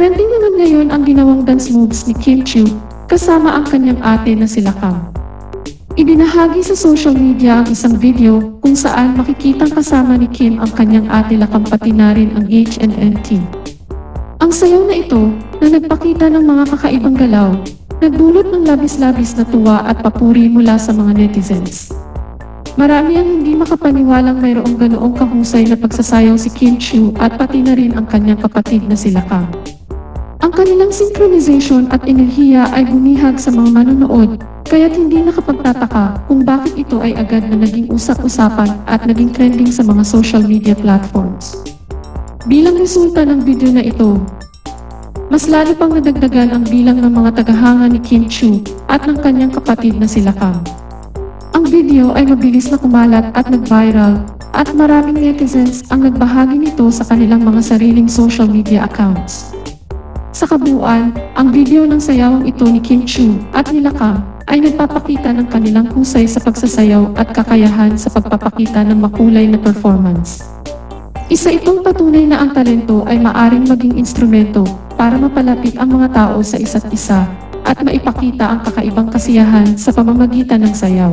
Trending naman ngayon ang ginawang dance moves ni Kim Chiu kasama ang kanyang ate na sila Kang. Ibinahagi sa social media ang isang video kung saan makikitang kasama ni Kim ang kanyang ate Lakam pati na rin ang HNNT. Ang sayaw na ito na nagpakita ng mga kakaibang galaw, nagdulot ng labis-labis na tuwa at papuri mula sa mga netizens. Marami ang hindi makapaniwalang mayroong ganoong kahusay na pagsasayaw si Kim Chiu at pati na rin ang kanyang kapatid na sila Kang. Ang kanilang synchronization at enerhiya ay bumihag sa mga manonood, kaya't hindi nakapagtataka kung bakit ito ay agad na naging usap-usapan at naging trending sa mga social media platforms. Bilang resulta ng video na ito, mas lalo pang nadagdagan ang bilang ng mga tagahanga ni Kim Chiu at ng kanyang kapatid na sila Kang. Ang video ay mabilis na kumalat at nag-viral, at maraming netizens ang nagbahagi nito sa kanilang mga sariling social media accounts. Sa kabuuan, ang video ng sayawang ito ni Kim Chiu at nila Kang ay nagpapakita ng kanilang husay sa pagsasayaw at kakayahan sa pagpapakita ng makulay na performance. Isa itong patunay na ang talento ay maaring maging instrumento para mapalapit ang mga tao sa isa't isa at maipakita ang kakaibang kasiyahan sa pamamagitan ng sayaw.